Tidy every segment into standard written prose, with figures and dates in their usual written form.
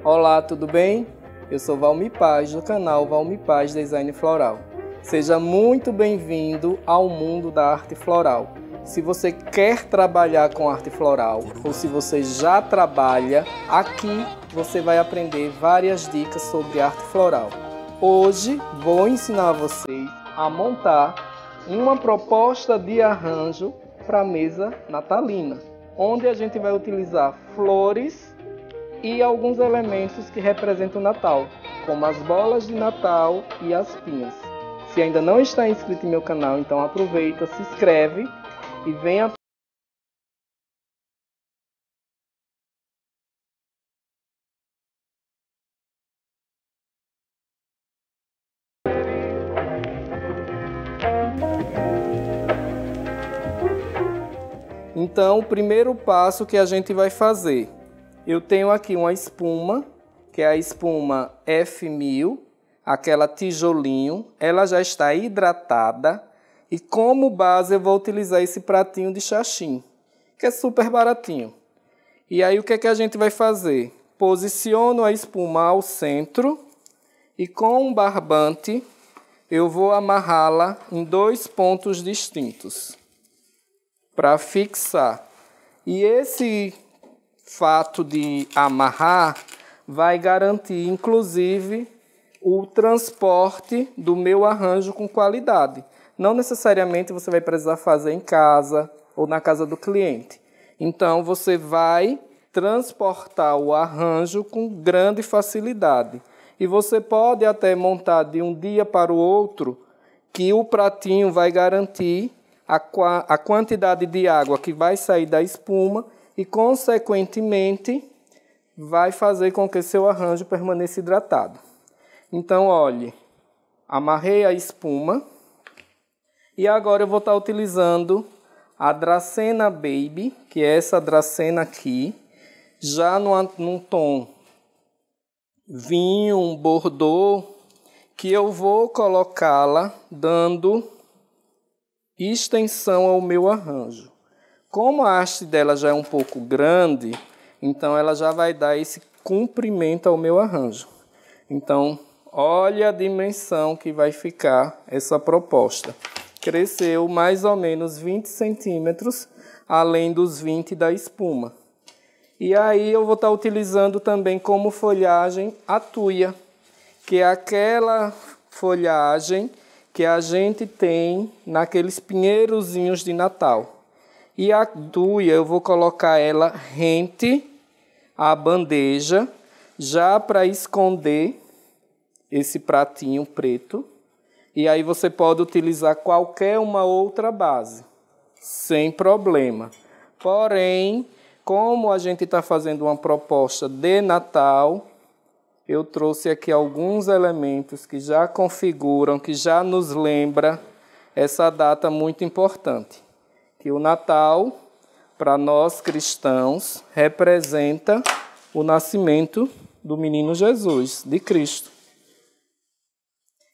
Olá, tudo bem? Eu sou Valmi Paz, do canal Valmi Paz Design Floral. Seja muito bem-vindo ao mundo da arte floral. Se você quer trabalhar com arte floral ou se você já trabalha, aqui você vai aprender várias dicas sobre arte floral. Hoje vou ensinar a vocês a montar uma proposta de arranjo para a mesa natalina, onde a gente vai utilizar flores e alguns elementos que representam o Natal, como as bolas de Natal e as pinhas. Se ainda não está inscrito em meu canal, então aproveita, se inscreve e venha. Então, o primeiro passo que a gente vai fazer, eu tenho aqui uma espuma, que é a espuma F1000, aquela tijolinho, ela já está hidratada e como base eu vou utilizar esse pratinho de xaxim, que é super baratinho. E aí o que é que a gente vai fazer? Posiciono a espuma ao centro e com um barbante eu vou amarrá-la em 2 pontos distintos para fixar. E esse fato de amarrar vai garantir, inclusive, o transporte do meu arranjo com qualidade. Não necessariamente você vai precisar fazer em casa ou na casa do cliente. Então, você vai transportar o arranjo com grande facilidade. E você pode até montar de um dia para o outro, que o pratinho vai garantir a quantidade de água que vai sair da espuma e, consequentemente, vai fazer com que seu arranjo permaneça hidratado. Então, olhe, amarrei a espuma e agora eu vou estar utilizando a Dracena Baby, que é essa Dracena aqui, já num tom vinho, um bordô, que eu vou colocá-la dando extensão ao meu arranjo. Como a haste dela já é um pouco grande, então ela já vai dar esse comprimento ao meu arranjo. Então, olha a dimensão que vai ficar essa proposta. Cresceu mais ou menos 20 centímetros, além dos 20 da espuma. E aí eu vou estar utilizando também como folhagem a tuia, que é aquela folhagem que a gente tem naqueles pinheirozinhos de Natal. E a tuia eu vou colocar ela rente à bandeja, já para esconder esse pratinho preto. E aí você pode utilizar qualquer uma outra base, sem problema. Porém, como a gente está fazendo uma proposta de Natal, eu trouxe aqui alguns elementos que já configuram, que já nos lembra essa data muito importante. Que o Natal, para nós cristãos, representa o nascimento do menino Jesus, de Cristo.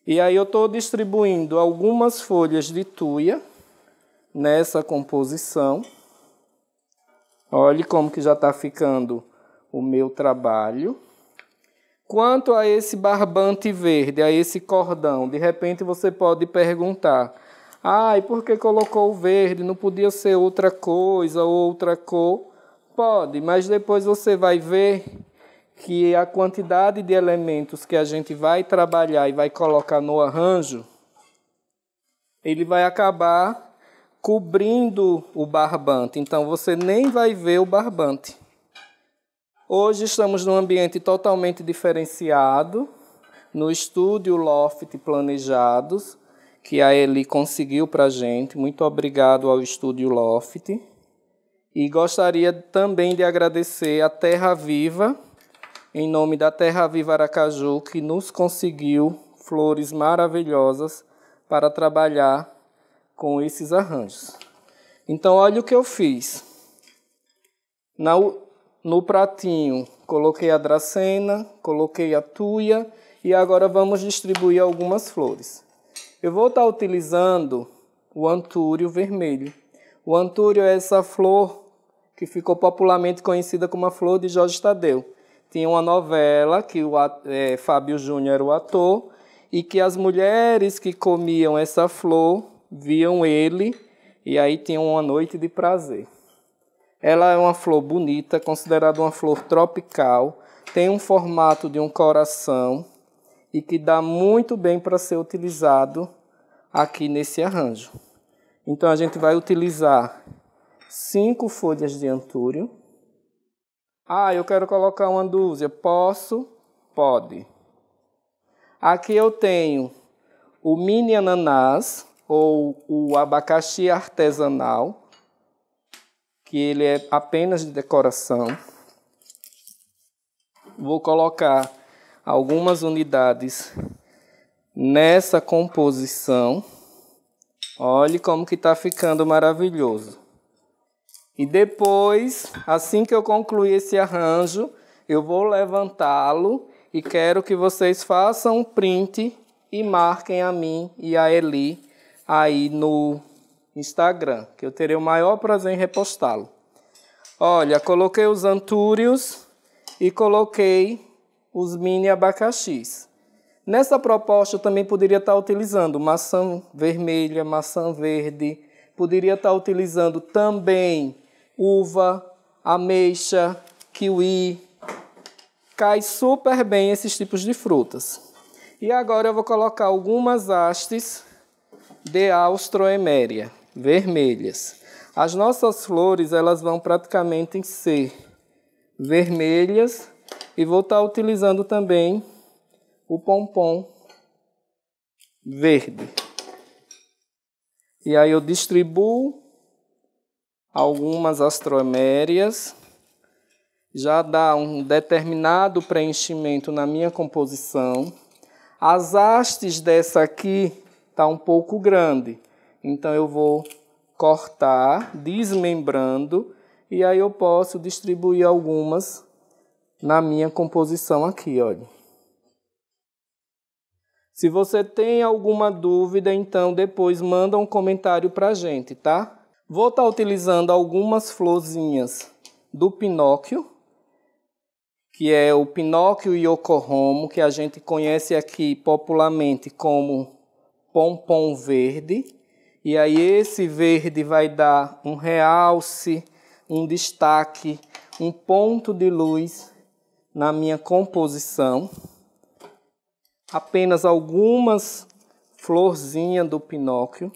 E aí eu estou distribuindo algumas folhas de tuia nessa composição. Olhe como que já está ficando o meu trabalho. Quanto a esse barbante verde, a esse cordão, de repente você pode perguntar: e por que colocou o verde? Não podia ser outra coisa ou outra cor? Pode, mas depois você vai ver que a quantidade de elementos que a gente vai trabalhar e vai colocar no arranjo, ele vai acabar cobrindo o barbante. Então você nem vai ver o barbante. Hoje estamos num ambiente totalmente diferenciado, no estúdio Loft Planejados, que a Eli conseguiu para a gente. Muito obrigado ao estúdio Loft. E gostaria também de agradecer a Terra Viva, em nome da Terra Viva Aracaju, que nos conseguiu flores maravilhosas para trabalhar com esses arranjos. Então, olha o que eu fiz. No pratinho, coloquei a dracena, coloquei a tuia e agora vamos distribuir algumas flores. Eu vou estar utilizando o antúrio vermelho. O antúrio é essa flor que ficou popularmente conhecida como a flor de Jorge Tadeu. tinha uma novela que Fábio Júnior era o ator e que as mulheres que comiam essa flor viam ele e aí tinham uma noite de prazer. Ela é uma flor bonita, considerada uma flor tropical, tem um formato de um coração e que dá muito bem para ser utilizado aqui nesse arranjo. Então a gente vai utilizar 5 folhas de antúrio. Ah, eu quero colocar uma dúzia. Posso? Pode. Aqui eu tenho o mini ananás, ou o abacaxi artesanal, que ele é apenas de decoração. Vou colocar algumas unidades nessa composição. Olhe como que está ficando maravilhoso. E depois, assim que eu concluir esse arranjo, eu vou levantá-lo e quero que vocês façam um print e marquem a mim e a Eli aí no Instagram, que eu terei o maior prazer em repostá-lo. Olha, coloquei os antúrios e coloquei os mini abacaxis. Nessa proposta eu também poderia estar utilizando maçã vermelha, maçã verde, poderia estar utilizando também uva, ameixa, kiwi. Cai super bem esses tipos de frutas. E agora eu vou colocar algumas hastes de Austroemeria, vermelhas. As nossas flores, elas vão praticamente ser vermelhas e vou estar utilizando também o pompom verde. E aí eu distribuo algumas astroemérias, já dá um determinado preenchimento na minha composição. As hastes dessa aqui tá um pouco grande, então eu vou cortar, desmembrando, e aí eu posso distribuir algumas na minha composição aqui, olha. Se você tem alguma dúvida, então depois manda um comentário pra gente, tá? Vou estar utilizando algumas florzinhas do Pinóquio, que é o Pinóquio Yokohomo, que a gente conhece aqui popularmente como pompom verde. E aí esse verde vai dar um realce, um destaque, um ponto de luz na minha composição. Apenas algumas florzinhas do Pinóquio.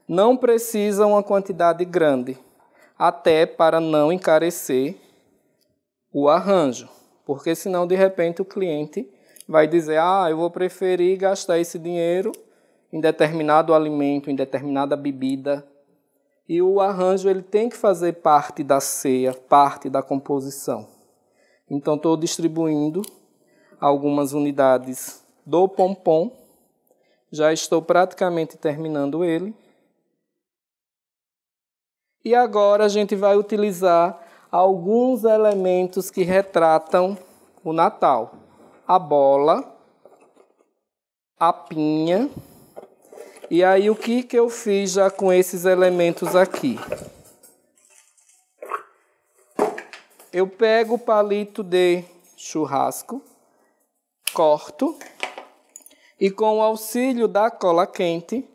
Não precisa uma quantidade grande, até para não encarecer o arranjo. Porque senão, de repente, o cliente vai dizer: ah, eu vou preferir gastar esse dinheiro em determinado alimento, em determinada bebida. E o arranjo ele tem que fazer parte da ceia, parte da composição. Então, estou distribuindo algumas unidades do pompom. Já estou praticamente terminando ele. E agora a gente vai utilizar alguns elementos que retratam o Natal. A bola, a pinha. E aí o que eu fiz já com esses elementos aqui? Eu pego o palito de churrasco, corto e com o auxílio da cola quente,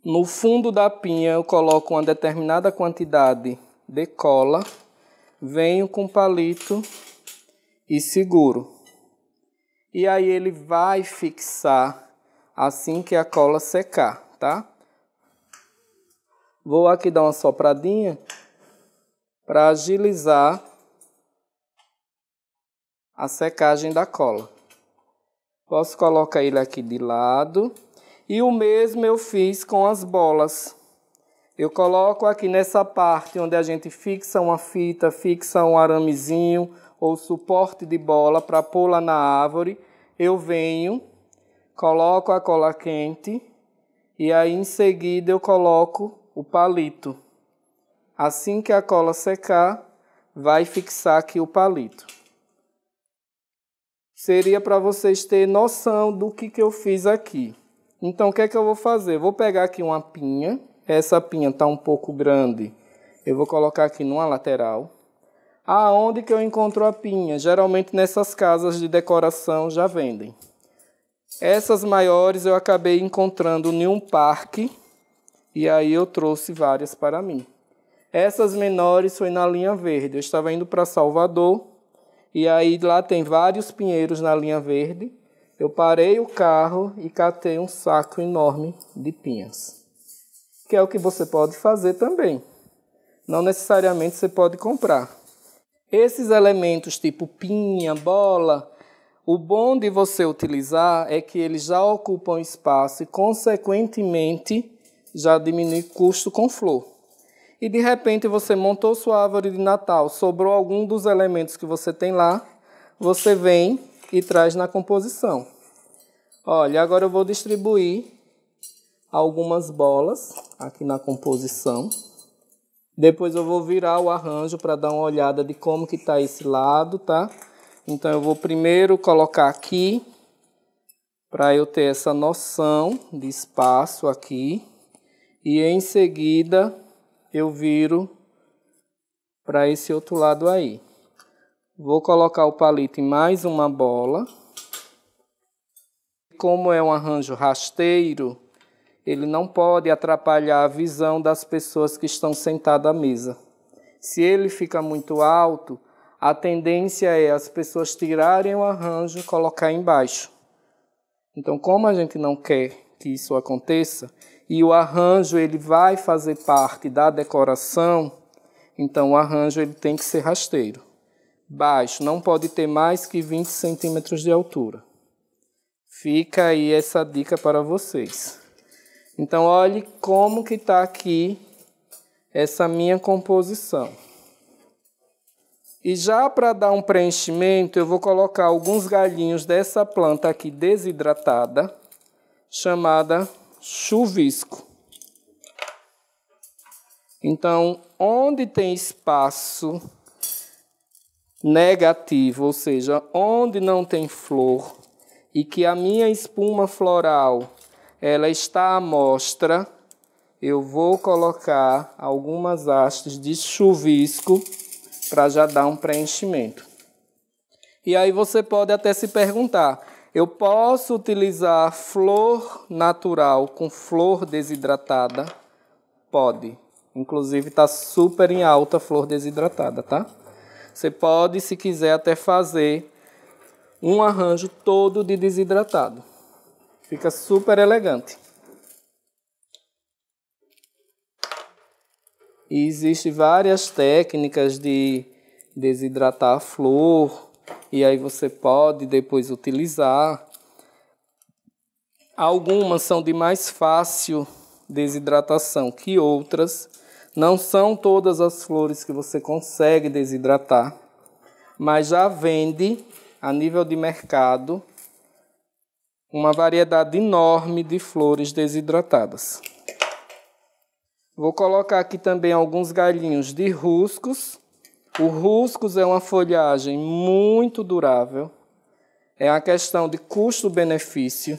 no fundo da pinha eu coloco uma determinada quantidade de cola, venho com o palito e seguro. E aí ele vai fixar assim que a cola secar, tá? Vou aqui dar uma sopradinha para agilizar a secagem da cola. Posso colocar ele aqui de lado. E o mesmo eu fiz com as bolas. Eu coloco aqui nessa parte onde a gente fixa uma fita, fixa um aramezinho ou suporte de bola para pô-la na árvore. Eu venho, coloco a cola quente e aí em seguida eu coloco o palito. Assim que a cola secar, vai fixar aqui o palito. Seria para vocês terem noção do que eu fiz aqui. Então, o que é que eu vou fazer? Vou pegar aqui uma pinha. Essa pinha está um pouco grande. Eu vou colocar aqui numa lateral. Aonde que eu encontro a pinha? Geralmente nessas casas de decoração já vendem. Essas maiores eu acabei encontrando em um parque e aí eu trouxe várias para mim. Essas menores foi na linha verde. Eu estava indo para Salvador e aí lá tem vários pinheiros na linha verde. Eu parei o carro e catei um saco enorme de pinhas. Que é o que você pode fazer também. Não necessariamente você pode comprar. Esses elementos tipo pinha, bola, o bom de você utilizar é que eles já ocupam espaço e, consequentemente, já diminui custo com flor. E, de repente, você montou sua árvore de Natal, sobrou algum dos elementos que você tem lá, você vem e traz na composição. Olha, agora eu vou distribuir algumas bolas aqui na composição. Depois eu vou virar o arranjo para dar uma olhada de como que está esse lado, tá? Então eu vou primeiro colocar aqui, para eu ter essa noção de espaço aqui. E em seguida eu viro para esse outro lado aí. Vou colocar o palito em mais uma bola. Como é um arranjo rasteiro, ele não pode atrapalhar a visão das pessoas que estão sentadas à mesa. Se ele fica muito alto, a tendência é as pessoas tirarem o arranjo e colocar embaixo. Então, como a gente não quer que isso aconteça, e o arranjo ele vai fazer parte da decoração, então o arranjo ele tem que ser rasteiro. Baixo, não pode ter mais que 20 centímetros de altura. Fica aí essa dica para vocês. Então, olhe como que está aqui essa minha composição. E já para dar um preenchimento, eu vou colocar alguns galhinhos dessa planta aqui desidratada, chamada chuvisco. Então, onde tem espaço negativo, ou seja, onde não tem flor, e que a minha espuma floral ela está à mostra, eu vou colocar algumas hastes de chuvisco para já dar um preenchimento. E aí você pode até se perguntar, eu posso utilizar flor natural com flor desidratada? Pode. Inclusive está super em alta a flor desidratada, tá? Você pode, se quiser, até fazer um arranjo todo de desidratado. Fica super elegante. E existem várias técnicas de desidratar a flor. E aí você pode depois utilizar. Algumas são de mais fácil desidratação que outras. Não são todas as flores que você consegue desidratar. Mas já vende, a nível de mercado, uma variedade enorme de flores desidratadas. Vou colocar aqui também alguns galhinhos de ruscos. O ruscos é uma folhagem muito durável. É uma questão de custo-benefício.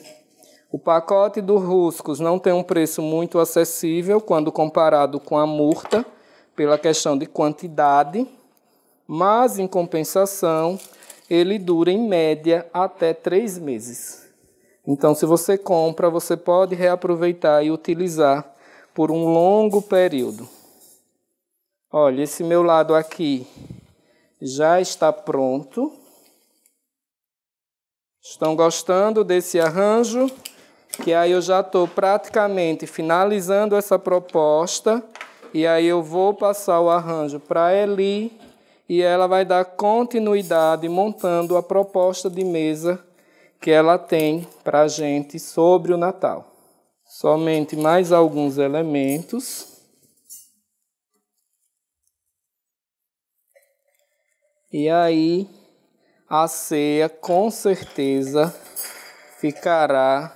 O pacote do ruscos não tem um preço muito acessível quando comparado com a murta, pela questão de quantidade, mas, em compensação, ele dura, em média, até 3 meses. Então, se você compra, você pode reaproveitar e utilizar por um longo período. Olha, esse meu lado aqui já está pronto. Estão gostando desse arranjo? Que aí eu já estou praticamente finalizando essa proposta. E aí eu vou passar o arranjo para a Eli e ela vai dar continuidade montando a proposta de mesa que ela tem para a gente sobre o Natal. Somente mais alguns elementos. E aí a ceia com certeza ficará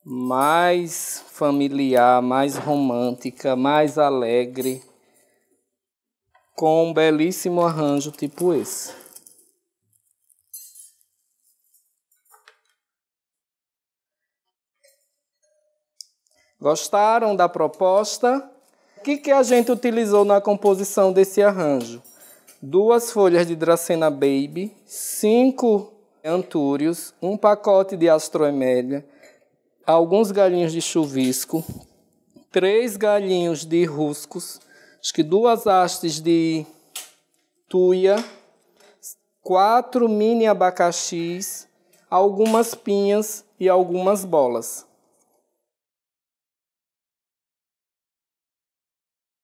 mais familiar, mais romântica, mais alegre, com um belíssimo arranjo tipo esse. Gostaram da proposta? O que a gente utilizou na composição desse arranjo? 2 folhas de Dracena Baby, 5 antúrios, 1 pacote de astroemélia, alguns galinhos de chuvisco, 3 galinhos de ruscos, acho que 2 hastes de tuia, 4 mini abacaxis, algumas pinhas e algumas bolas.